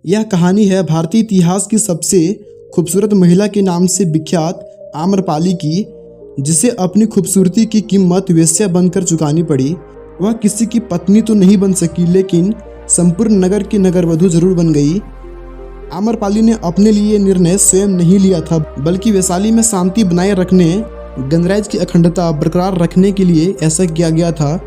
यह कहानी है भारतीय इतिहास की सबसे खूबसूरत महिला के नाम से विख्यात आम्रपाली की, जिसे अपनी खूबसूरती की कीमत वेश्या बनकर चुकानी पड़ी। वह किसी की पत्नी तो नहीं बन सकी, लेकिन संपूर्ण नगर की नगरवधु जरूर बन गई। आम्रपाली ने अपने लिए निर्णय स्वयं नहीं लिया था, बल्कि वैशाली में शांति बनाए रखने, गणराज्य की अखंडता बरकरार रखने के लिए ऐसा किया गया था।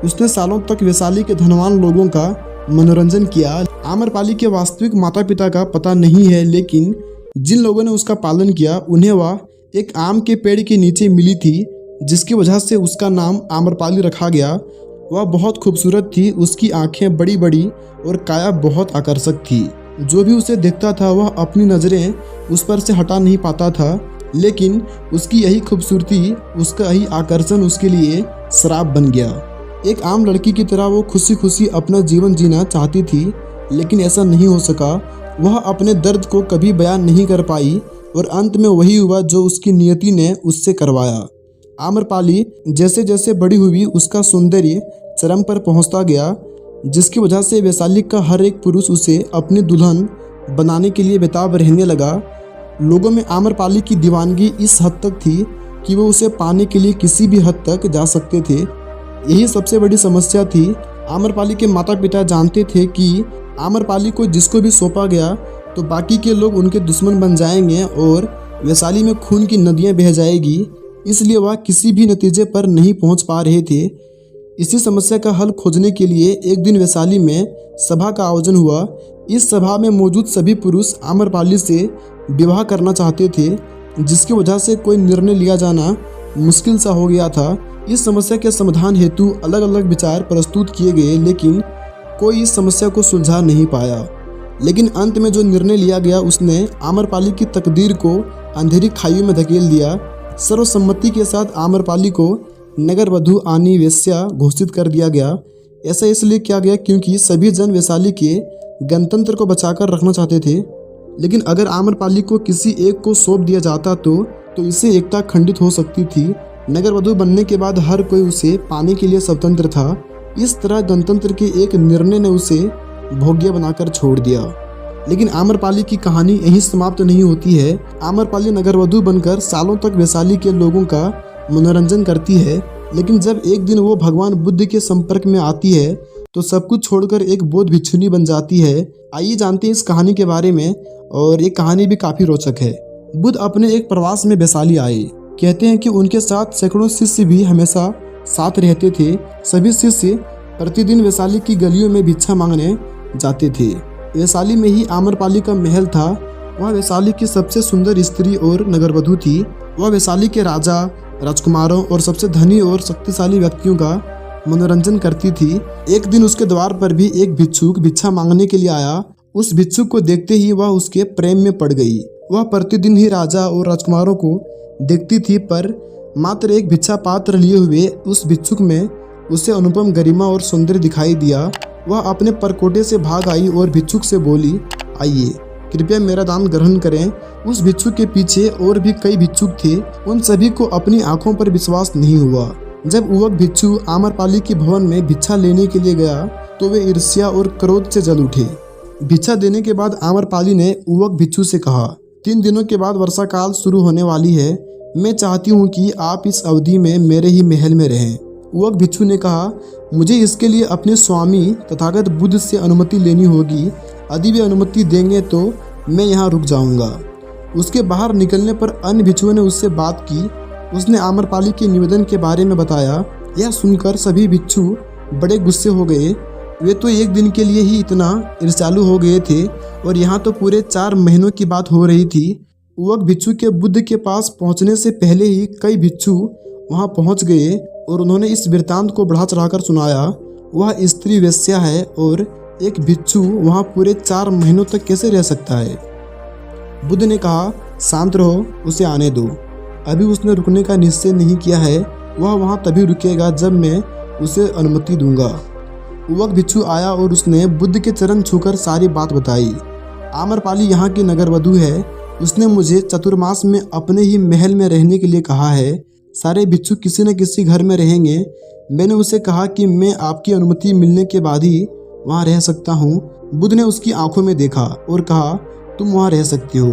उसने सालों तक वैशाली के धनवान लोगों का मनोरंजन किया। आम्रपाली के वास्तविक माता पिता का पता नहीं है, लेकिन जिन लोगों ने उसका पालन किया उन्हें वह एक आम के पेड़ के नीचे मिली थी, जिसकी वजह से उसका नाम आम्रपाली रखा गया। वह बहुत खूबसूरत थी, उसकी आंखें बड़ी बड़ी और काया बहुत आकर्षक थी। जो भी उसे देखता था वह अपनी नज़रें उस पर से हटा नहीं पाता था, लेकिन उसकी यही खूबसूरती, उसका यही आकर्षण उसके लिए शराब बन गया। एक आम लड़की की तरह वो खुशी खुशी अपना जीवन जीना चाहती थी, लेकिन ऐसा नहीं हो सका। वह अपने दर्द को कभी बयान नहीं कर पाई और अंत में वही हुआ जो उसकी नियति ने उससे करवाया। आम्रपाली जैसे जैसे बड़ी हुई, उसका सौंदर्य चरम पर पहुंचता गया, जिसकी वजह से वैशाली का हर एक पुरुष उसे अपनी दुल्हन बनाने के लिए बेताब रहने लगा। लोगों में आम्रपाली की दीवानगी इस हद तक थी कि वो उसे पाने के लिए किसी भी हद तक जा सकते थे। यही सबसे बड़ी समस्या थी। आम्रपाली के माता पिता जानते थे कि आम्रपाली को जिसको भी सौंपा गया तो बाकी के लोग उनके दुश्मन बन जाएंगे और वैशाली में खून की नदियां बह जाएगी, इसलिए वह किसी भी नतीजे पर नहीं पहुंच पा रहे थे। इसी समस्या का हल खोजने के लिए एक दिन वैशाली में सभा का आयोजन हुआ। इस सभा में मौजूद सभी पुरुष आम्रपाली से विवाह करना चाहते थे, जिसकी वजह से कोई निर्णय लिया जाना मुश्किल सा हो गया था। इस समस्या के समाधान हेतु अलग अलग विचार प्रस्तुत किए गए, लेकिन कोई इस समस्या को सुलझा नहीं पाया। लेकिन अंत में जो निर्णय लिया गया उसने आम्रपाली की तकदीर को अंधेरी खाइयों में धकेल दिया। सर्वसम्मति के साथ आम्रपाली को नगर वधु आनी वेश्या घोषित कर दिया गया। ऐसा इसलिए किया गया क्योंकि सभी जन वैशाली के गणतंत्र को बचाकर रखना चाहते थे। लेकिन अगर आम्रपाली को किसी एक को सौंप दिया जाता तो इससे एकता खंडित हो सकती थी। नगर वधु बनने के बाद हर कोई उसे पाने के लिए स्वतंत्र था। इस तरह गणतंत्र के एक निर्णय ने उसे भोग्य बनाकर छोड़ दिया। लेकिन आम्रपाली की कहानी यहीं समाप्त नहीं होती है। आम्रपाली नगर वधु बनकर सालों तक वैशाली के लोगों का मनोरंजन करती है, लेकिन जब एक दिन वो भगवान बुद्ध के संपर्क में आती है तो सब कुछ छोड़कर एक बौद्ध भिक्षुनी बन जाती है। आइए जानते हैं इस कहानी के बारे में, और ये कहानी भी काफी रोचक है। बुद्ध अपने एक प्रवास में वैशाली आए। कहते हैं कि उनके साथ सैकड़ों शिष्य भी हमेशा साथ रहते थे। सभी शिष्य प्रतिदिन वैशाली की गलियों में भिक्षा मांगने जाते थे। वैशाली में ही आम्रपाली का महल था। वह वैशाली की सबसे सुंदर स्त्री और नगरवधु थी। वह वैशाली के राजा, राजकुमारों और सबसे धनी और शक्तिशाली व्यक्तियों का मनोरंजन करती थी। एक दिन उसके द्वार पर भी एक भिक्षुक भिक्षा मांगने के लिए आया। उस भिक्षुक को देखते ही वह उसके प्रेम में पड़ गई। वह प्रतिदिन ही राजा और राजकुमारों को देखती थी, पर मात्र एक भिक्षा पात्र लिए हुए उस भिक्षुक में उसे अनुपम गरिमा और सौंदर्य दिखाई दिया। वह अपने परकोटे से भाग आई और भिक्षुक से बोली, आइए कृपया मेरा दान ग्रहण करें। उस भिक्षुक के पीछे और भी कई भिक्षुक थे। उन सभी को अपनी आंखों पर विश्वास नहीं हुआ। जब युवक भिक्षु आम्रपाली के भवन में भिक्षा लेने के लिए गया तो वे ईर्ष्या और क्रोध से जल उठे। भिक्षा देने के बाद आम्रपाली ने युवक भिक्षु से कहा, 3 दिनों के बाद वर्षा काल शुरू होने वाली है। मैं चाहती हूँ कि आप इस अवधि में मेरे ही महल में रहें। युवक भिक्षु ने कहा, मुझे इसके लिए अपने स्वामी तथागत बुद्ध से अनुमति लेनी होगी। यदि वे अनुमति देंगे तो मैं यहाँ रुक जाऊँगा। उसके बाहर निकलने पर अन्य भिक्षुओं ने उससे बात की। उसने आम्रपाली के निवेदन के बारे में बताया। यह सुनकर सभी भिक्षु बड़े गुस्से हो गए। वे तो एक दिन के लिए ही इतना ईर्ष्यालु हो गए थे, और यहाँ तो पूरे 4 महीनों की बात हो रही थी। युवक भिक्षु के बुद्ध के पास पहुँचने से पहले ही कई भिक्षु वहाँ पहुँच गए और उन्होंने इस वृत्तांत को बढ़ा चढ़ाकर सुनाया। वह स्त्री वेश्या है और एक भिक्षु वहाँ पूरे 4 महीनों तक कैसे रह सकता है। बुद्ध ने कहा, शांत रहो, उसे आने दो। अभी उसने रुकने का निश्चय नहीं किया है। वह वहाँ तभी रुकेगा जब मैं उसे अनुमति दूंगा। युवक भिक्षु आया और उसने बुद्ध के चरण छूकर सारी बात बताई। आम्रपाली यहाँ की नगरवधु है। उसने मुझे चतुर्मास में अपने ही महल में रहने के लिए कहा है। सारे भिक्षु किसी न किसी घर में रहेंगे। मैंने उसे कहा कि मैं आपकी अनुमति मिलने के बाद ही वहाँ रह सकता हूँ। बुद्ध ने उसकी आंखों में देखा और कहा, तुम वहाँ रह सकती हो।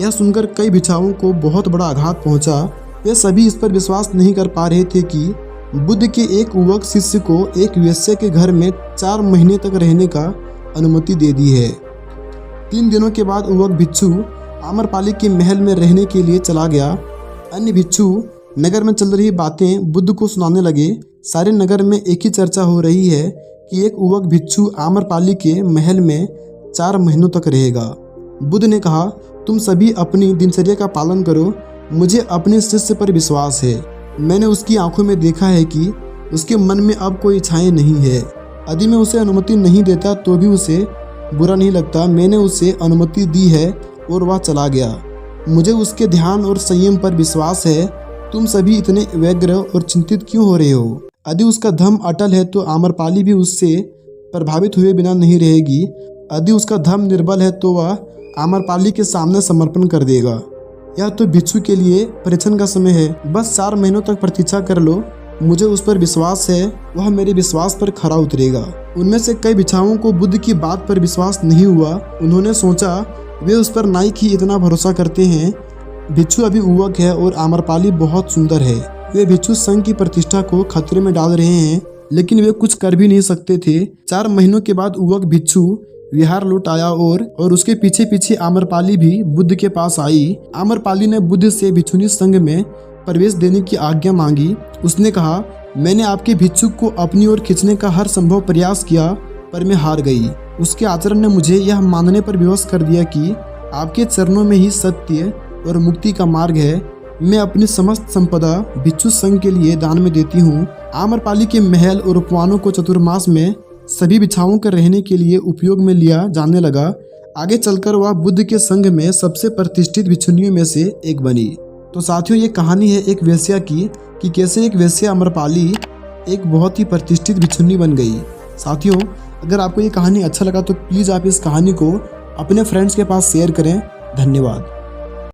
यह सुनकर कई भिक्षुओं को बहुत बड़ा आघात पहुंचा। वे सभी इस पर विश्वास नहीं कर पा रहे थे कि बुद्ध के एक युवक शिष्य को एक वेश्या के घर में 4 महीने तक रहने का अनुमति दे दी है। 3 दिनों के बाद युवक भिक्षु आम्रपाली के महल में रहने के लिए चला गया। अन्य भिक्षु नगर में चल रही बातें बुद्ध को सुनाने लगे। सारे नगर में एक ही चर्चा हो रही है कि एक युवक भिक्षु आम्रपाली के महल में 4 महीनों तक रहेगा। बुद्ध ने कहा, तुम सभी अपनी दिनचर्या का पालन करो। मुझे अपने शिष्य पर विश्वास है। मैंने उसकी आंखों में देखा है कि उसके मन में अब कोई इच्छाएं नहीं है। यदि मैं उसे अनुमति नहीं देता तो भी उसे बुरा नहीं लगता। मैंने उसे अनुमति दी है और वह चला गया। मुझे उसके ध्यान और संयम पर विश्वास है। तुम सभी इतने व्यग्र और चिंतित क्यों हो रहे हो? यदि उसका धर्म अटल है तो आम्रपाली भी उससे प्रभावित हुए बिना नहीं रहेगी। यदि उसका धर्म निर्बल है तो वह आम्रपाली के सामने समर्पण कर देगा। यह तो भिक्षु के लिए परीक्षण का समय है। बस 4 महीनों तक प्रतीक्षा कर लो। मुझे उस पर विश्वास है, वह मेरे विश्वास पर खरा उतरेगा। उनमें से कई भिक्षुओं को बुद्ध की बात पर विश्वास नहीं हुआ। उन्होंने सोचा, वे उस पर नाइक ही इतना भरोसा करते हैं। भिक्षु अभी युवक है और आम्रपाली बहुत सुंदर है। वे भिक्षु संघ की प्रतिष्ठा को खतरे में डाल रहे हैं, लेकिन वे कुछ कर भी नहीं सकते थे। 4 महीनों के बाद युवक भिक्षु विहार लौट आया और उसके पीछे पीछे आम्रपाली भी बुद्ध के पास आई। आम्रपाली ने बुद्ध से भिक्षुनी संघ में प्रवेश देने की आज्ञा मांगी। उसने कहा, मैंने आपके भिक्षुक को अपनी ओर खींचने का हर संभव प्रयास किया, पर मैं हार गई। उसके आचरण ने मुझे यह मानने पर विवश कर दिया कि आपके चरणों में ही सत्य और मुक्ति का मार्ग है। मैं अपनी समस्त संपदा भिक्षु संघ के लिए दान में देती हूँ। आम्रपाली के महल और उपवनों को चतुर्मास में सभी भिक्षुओं के रहने के लिए उपयोग में लिया जाने लगा। आगे चलकर वह बुद्ध के संघ में सबसे प्रतिष्ठित भिक्षुनियों में से एक बनी। तो साथियों, ये कहानी है एक वेश्या की कि कैसे एक वेश्या आम्रपाली एक बहुत ही प्रतिष्ठित भिक्षुनी बन गई। साथियों, अगर आपको ये कहानी अच्छा लगा तो प्लीज़ आप इस कहानी को अपने फ्रेंड्स के पास शेयर करें। धन्यवाद।